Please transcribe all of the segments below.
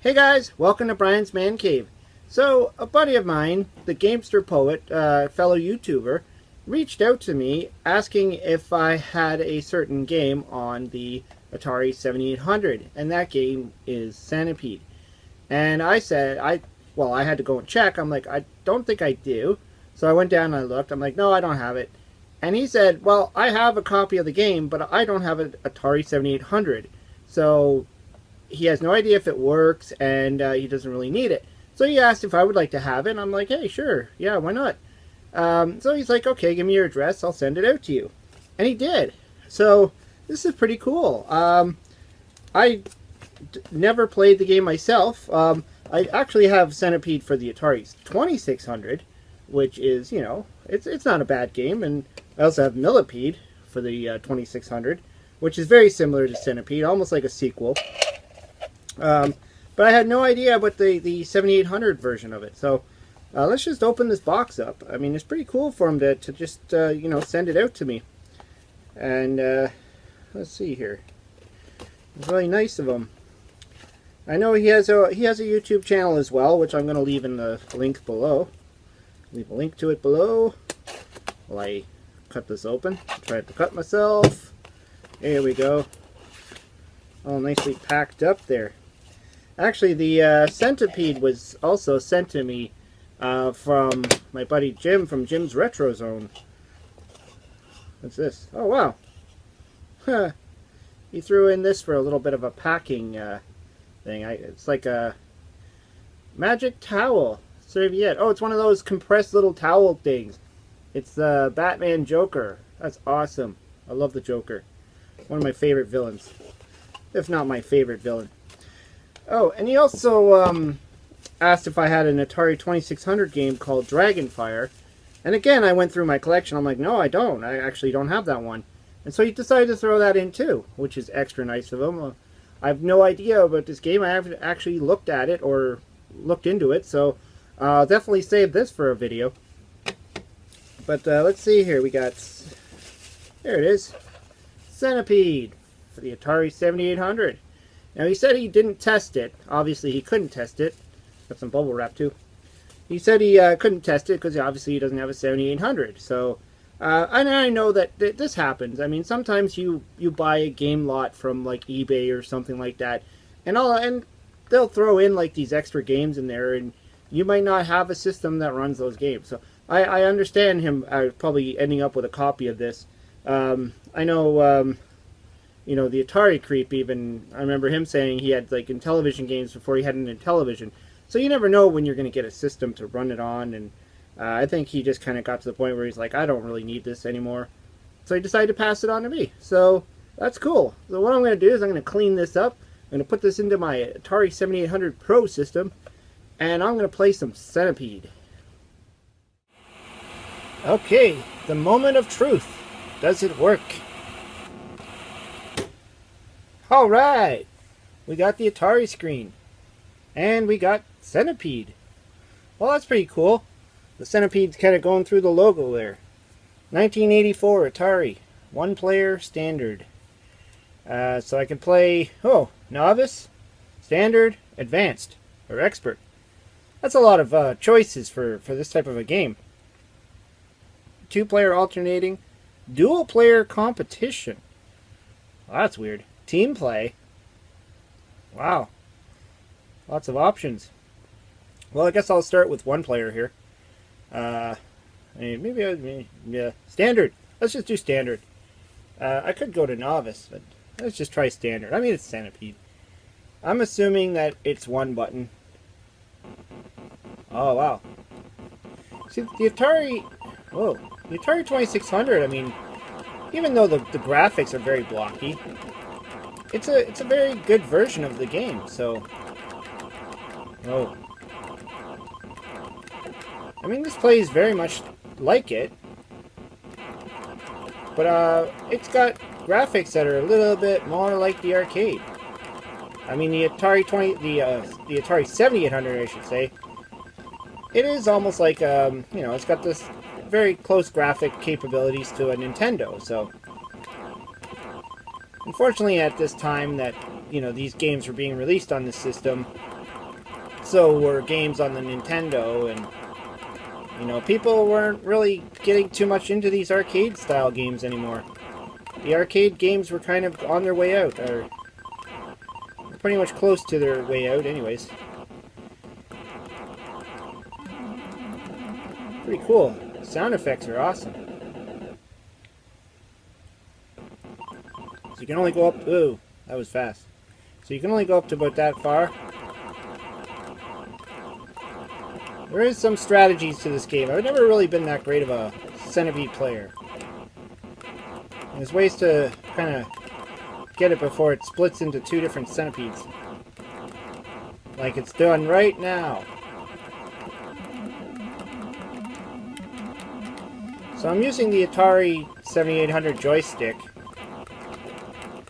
Hey guys, welcome to Brian's Man Cave. So, a buddy of mine, the Gamester Poet, fellow YouTuber, reached out to me asking if I had a certain game on the Atari 7800, and that game is Centipede. And I said, I had to go and check. I'm like, I don't think I do. So I went down and I looked. I'm like, no, I don't have it. And he said, well, I have a copy of the game, but I don't have an Atari 7800. So he has no idea if it works, and he doesn't really need it. So he asked if I would like to have it, and I'm like, hey, sure, yeah, why not? So he's like, okay, give me your address, I'll send it out to you. And he did. So this is pretty cool. I never played the game myself. I actually have Centipede for the Atari 2600, which is, you know, it's not a bad game, and I also have Millipede for the 2600, which is very similar to Centipede, almost like a sequel. But I had no idea about the 7800 version of it. So let's just open this box up. I mean, it's pretty cool for him to just, you know, send it out to me. And let's see here. It's really nice of him. I know he has a YouTube channel as well, which I'm going to leave in the link below. Leave a link to it below while I cut this open. Try to cut myself. There we go. All nicely packed up there. Actually, the Centipede was also sent to me from my buddy Jim from Jim's Retro Zone. What's this? Oh, wow. Huh. He threw in this for a little bit of a packing thing. It's like a magic towel serviette. Oh, it's one of those compressed little towel things. It's the Batman Joker. That's awesome. I love the Joker. One of my favorite villains. If not my favorite villain. Oh, and he also asked if I had an Atari 2600 game called Dragonfire. And again, I went through my collection. I'm like, no, I don't. I actually don't have that one. And so he decided to throw that in too, which is extra nice of him. I have no idea about this game. I haven't actually looked at it or looked into it, so I'll definitely save this for a video. But let's see here. We got, there it is, Centipede for the Atari 7800. Now, he said he didn't test it. Obviously, he couldn't test it. Got some bubble wrap, too. He said he couldn't test it because obviously he doesn't have a 7800. So, and I know that this happens. I mean, sometimes you buy a game lot from, like, eBay or something like that, and they'll throw in, like, these extra games in there, and you might not have a system that runs those games. So, I understand him probably ending up with a copy of this. I know... you know, the Atari creep even, I remember him saying he had, like, Intellivision games before he had an Intellivision. So you never know when you're going to get a system to run it on, and I think he just kind of got to the point where he's like, I don't really need this anymore. So he decided to pass it on to me. So that's cool. So what I'm going to do is I'm going to clean this up. I'm going to put this into my Atari 7800 Pro system, and I'm going to play some Centipede. Okay, the moment of truth. Does it work? Alright, we got the Atari screen, and we got Centipede. Well, that's pretty cool. The Centipede's kind of going through the logo there. 1984 Atari, one player standard. So I can play, novice, standard, advanced, or expert. That's a lot of choices for this type of a game. Two-player alternating, dual-player competition. Well, that's weird. Team play. Wow. Lots of options. Well, I guess I'll start with one player here. Yeah, standard. Let's just do standard. I could go to novice, but let's just try standard. I mean, it's Centipede. I'm assuming that it's one button. Oh, wow. See, the Atari... Whoa. The Atari 2600, I mean, even though the graphics are very blocky, it's a very good version of the game, so... Oh. I mean, this plays very much like it. But, it's got graphics that are a little bit more like the arcade. I mean, the Atari the Atari 7800, I should say. It is almost like, you know, it's got this very close graphic capabilities to a Nintendo, so... Unfortunately, at this time that, you know, these games were being released on this system, so were games on the Nintendo, and you know, people weren't really getting too much into these arcade-style games anymore. The arcade games were kind of on their way out, or pretty much close to their way out anyways. Pretty cool. Sound effects are awesome. So you can only go up... Ooh, that was fast. So you can only go up to about that far. There is some strategies to this game. I've never really been that great of a Centipede player. There's ways to kind of get it before it splits into two different centipedes. Like it's done right now. So I'm using the Atari 7800 joystick,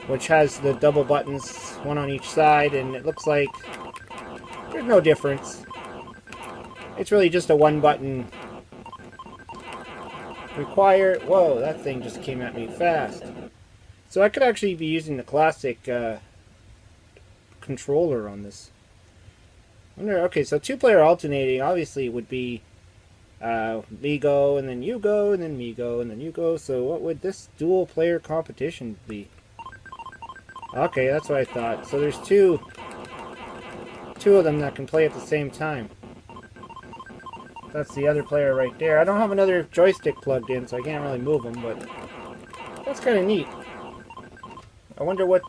which has the double buttons, one on each side, and it looks like there's no difference. It's really just a one-button require... Whoa, that thing just came at me fast. So I could actually be using the classic controller on this. Okay, so two-player alternating obviously would be me go, and then you go, and then me go, and then you go. So what would this dual-player competition be? Okay, that's what I thought. So there's two of them that can play at the same time. That's the other player right there. I don't have another joystick plugged in, so I can't really move them, but that's kind of neat. I wonder what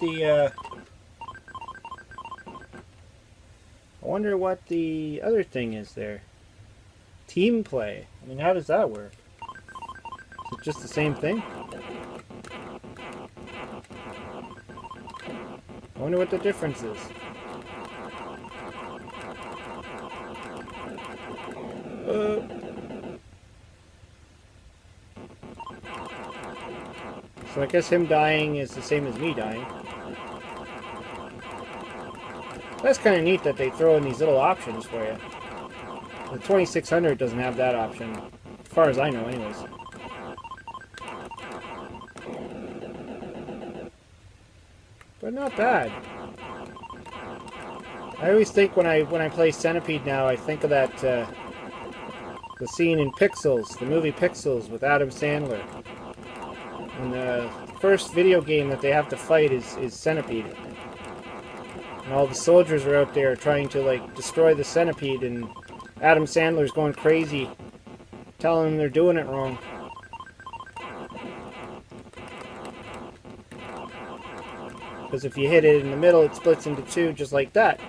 the other thing is there. Team play. I mean, how does that work? Is it just the same thing? I wonder what the difference is. So I guess him dying is the same as me dying. That's kind of neat that they throw in these little options for you. The 2600 doesn't have that option, as far as I know anyways. But not bad. I always think when I play Centipede now, I think of that the scene in Pixels, the movie Pixels with Adam Sandler. And the first video game that they have to fight is Centipede. And all the soldiers are out there trying to like destroy the Centipede, and Adam Sandler's going crazy, telling them they're doing it wrong. Because if you hit it in the middle, it splits into two, just like that.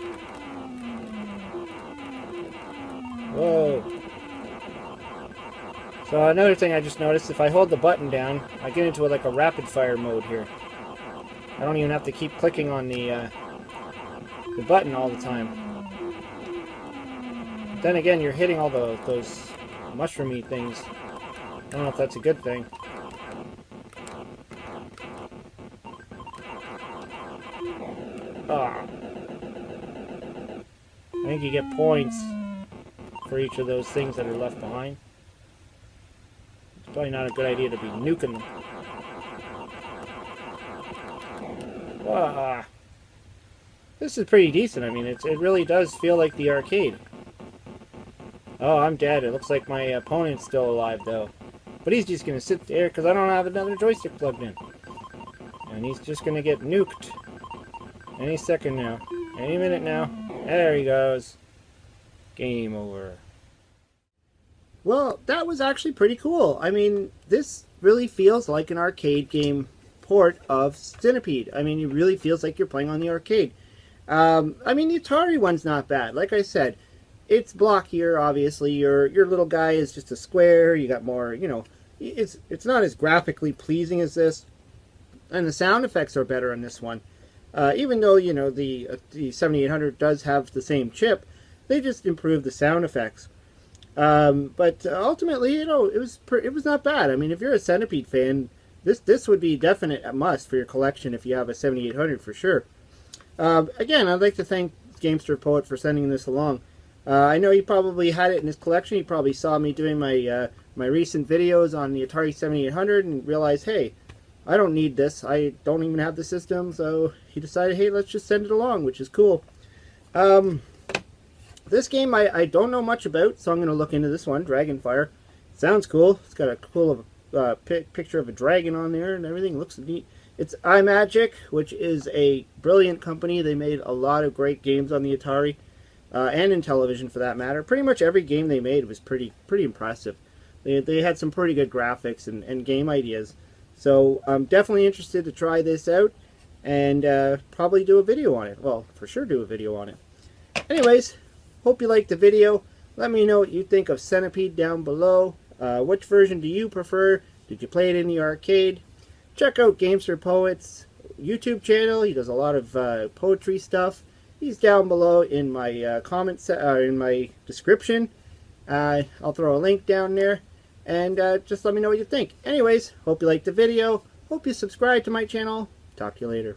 Whoa. So another thing I just noticed, if I hold the button down, I get into like a rapid fire mode here. I don't even have to keep clicking on the button all the time. Then again, you're hitting all those mushroomy things. I don't know if that's a good thing. Ah. I think you get points for each of those things that are left behind. It's probably not a good idea to be nuking them. Ah. This is pretty decent. I mean, it really does feel like the arcade. Oh, I'm dead. It looks like my opponent's still alive, though. But he's just going to sit there because I don't have another joystick plugged in. And he's just going to get nuked. Any second now. Any minute now. There he goes. Game over. Well, that was actually pretty cool. I mean, this really feels like an arcade game port of Centipede. I mean, it really feels like you're playing on the arcade. I mean, the Atari one's not bad. Like I said, it's blockier, obviously. Your little guy is just a square. You got more, you know, it's not as graphically pleasing as this. And the sound effects are better on this one. Even though, you know, the 7800 does have the same chip, they just improved the sound effects. But ultimately, you know, it was not bad. I mean, if you're a Centipede fan, this would be definite a must for your collection if you have a 7800 for sure. Again, I'd like to thank Gamester Poet for sending this along. I know he probably had it in his collection. He probably saw me doing my my recent videos on the Atari 7800 and realized, hey, I don't need this. I don't even have the system. So he decided, hey, let's just send it along, which is cool. this game I don't know much about, so I'm going to look into this one, Dragonfire. Sounds cool. It's got a cool picture of a dragon on there and everything. Looks neat. It's iMagic, which is a brilliant company. They made a lot of great games on the Atari, and in television for that matter. Pretty much every game they made was pretty impressive. They had some pretty good graphics and game ideas. So I'm definitely interested to try this out and probably do a video on it. Well, for sure do a video on it. Anyways, hope you liked the video. Let me know what you think of Centipede down below. Which version do you prefer? Did you play it in the arcade? Check out Games for Poets YouTube channel. He does a lot of poetry stuff. He's down below in my in my description. I'll throw a link down there. And just let me know what you think. Anyways, hope you liked the video. Hope you subscribe to my channel. Talk to you later.